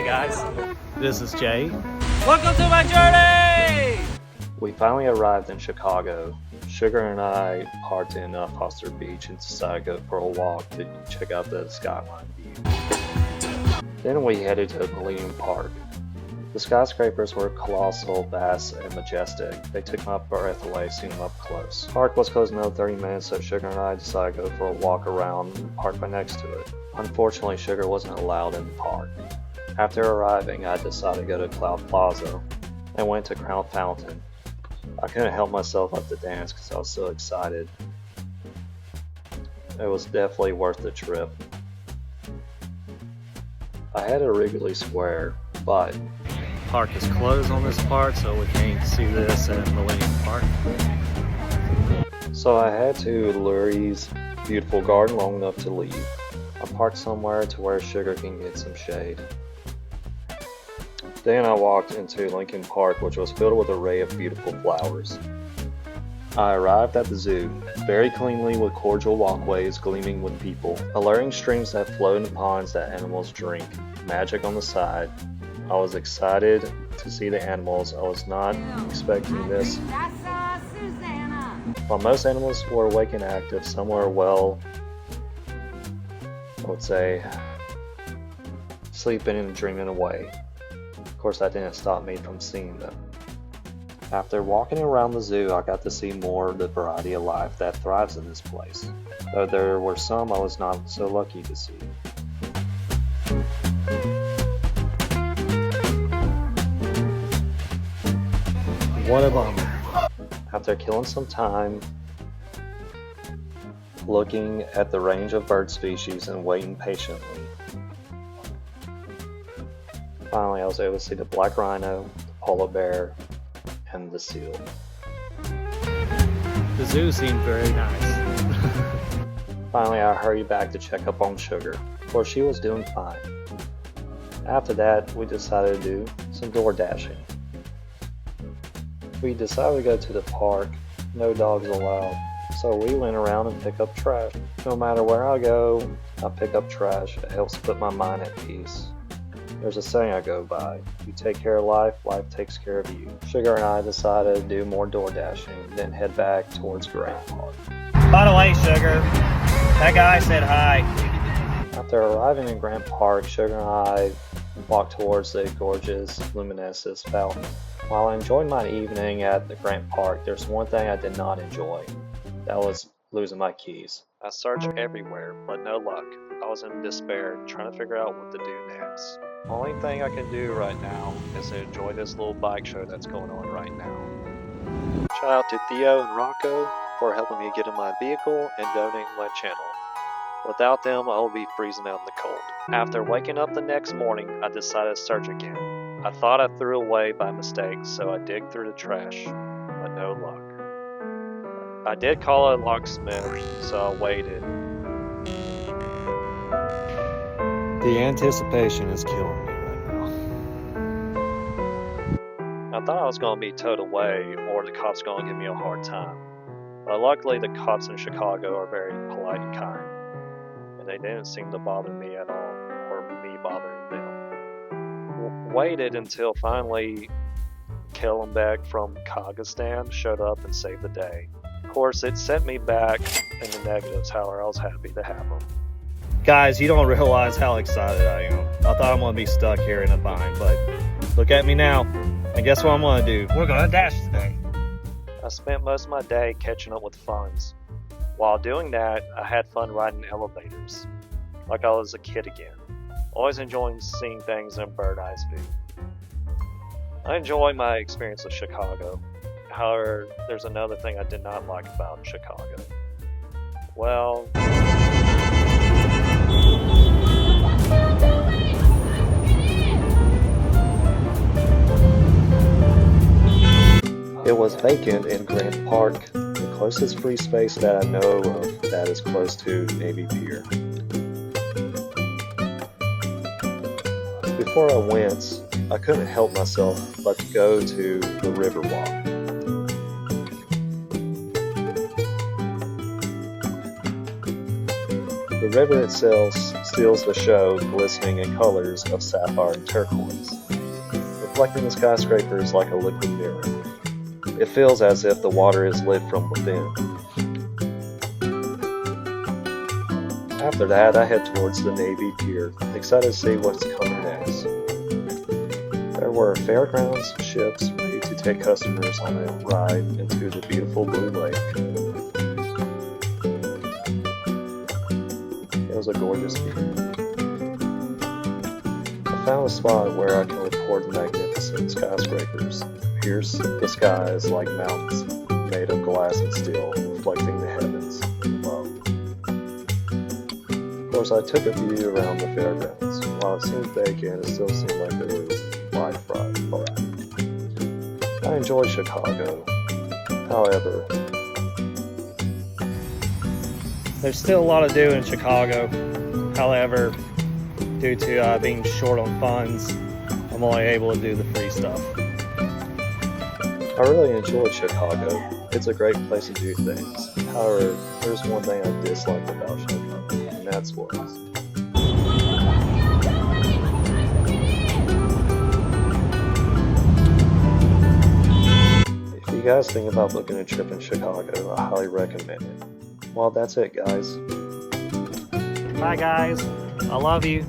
Hey guys, this is Jay. Welcome to my journey! We finally arrived in Chicago. Sugar and I parked in Foster Beach and decided to go for a walk to check out the skyline view. Then we headed to Millennium Park. The skyscrapers were colossal, vast, and majestic. They took my breath away seeing them up close. The park was closed in another 30 minutes, so Sugar and I decided to go for a walk around the park right next to it. Unfortunately, Sugar wasn't allowed in the park. After arriving, I decided to go to Cloud Plaza and went to Crown Fountain. I couldn't help myself up to dance because I was so excited. It was definitely worth the trip. I had a Wrigley Square, but Park is closed on this part, so we can't see this in Millennium Park. so I had to Lurie's beautiful garden long enough to leave. I parked somewhere to where Sugar can get some shade. Then I walked into Lincoln Park, which was filled with an array of beautiful flowers. I arrived at the zoo, very cleanly with cordial walkways gleaming with people, alluring streams that flow in ponds that animals drink, magic on the side. I was excited to see the animals. I was not expecting this. While most animals were awake and active, some were I would say, sleeping and dreaming away. Of course, that didn't stop me from seeing them. After walking around the zoo, I got to see more of the variety of life that thrives in this place, though there were some I was not so lucky to see. What a bummer. After killing some time looking at the range of bird species and waiting patiently, finally I was able to see the black rhino, the polar bear, and the seal. The zoo seemed very nice. Finally, I hurried back to check up on Sugar, for she was doing fine. After that, we decided to do some door dashing. We decided to go to the park, no dogs allowed, so we went around and picked up trash. No matter where I go, I pick up trash. It helps put my mind at peace. There's a saying I go by: you take care of life, life takes care of you. Sugar and I decided to do more door dashing, then head back towards Grant Park. By the way, Sugar, that guy said hi. After arriving in Grant Park, Sugar and I walked towards the gorgeous luminescence fountain. While I enjoyed my evening at the Grant Park, there's one thing I did not enjoy. That was losing my keys. I searched everywhere, but no luck. I was in despair, trying to figure out what to do next. The only thing I can do right now is to enjoy this little bike show that's going on right now. Shout out to Theo and Rocco for helping me get in my vehicle and donating my channel. Without them, I would be freezing out in the cold. After waking up the next morning, I decided to search again. I thought I threw away by mistake, so I digged through the trash, but no luck. I did call a locksmith, so I waited. The anticipation is killing me right now. I thought I was going to be towed away or the cops going to give me a hard time. But luckily the cops in Chicago are very polite and kind, and they didn't seem to bother me at all, or me bothering them. Waited until finally Kellenbeck from Kazakhstan showed up and saved the day. Of course, it sent me back in the negatives, however I was happy to have him. Guys, you don't realize how excited I am. I thought I'm going to be stuck here in a bind, but look at me now. And guess what I'm going to do? We're going to dash today. I spent most of my day catching up with funds. While doing that, I had fun riding elevators, like I was a kid again. Always enjoying seeing things in a bird's eye view. I enjoy my experience with Chicago. However, there's another thing I did not like about Chicago. Well, it was vacant in Grant Park, the closest free space that I know of that is close to Navy Pier. Before I went, I couldn't help myself but to go to the Riverwalk. The river itself steals the show, glistening in colors of sapphire and turquoise, reflecting the skyscrapers like a liquid mirror. It feels as if the water is lit from within. After that, I head towards the Navy Pier, excited to see what's coming next. There were fairgrounds ships ready to take customers on a ride into the beautiful blue lake. It was a gorgeous view. I found a spot where I can record the magnificent skyscrapers. Pierce the skies like mountains made of glass and steel, reflecting the heavens above. Of course, I took a view around the fairgrounds. While it seemed vacant, it still seemed like there was life right around. I enjoyed Chicago. However, There's still a lot to do in Chicago. However, due to being short on funds, I'm only able to do the free stuff. I really enjoyed Chicago. It's a great place to do things. However, there's one thing I disliked about Chicago, and that's what. If you guys think about booking a trip in Chicago, I highly recommend it. Well, that's it, guys. Bye, guys. I love you.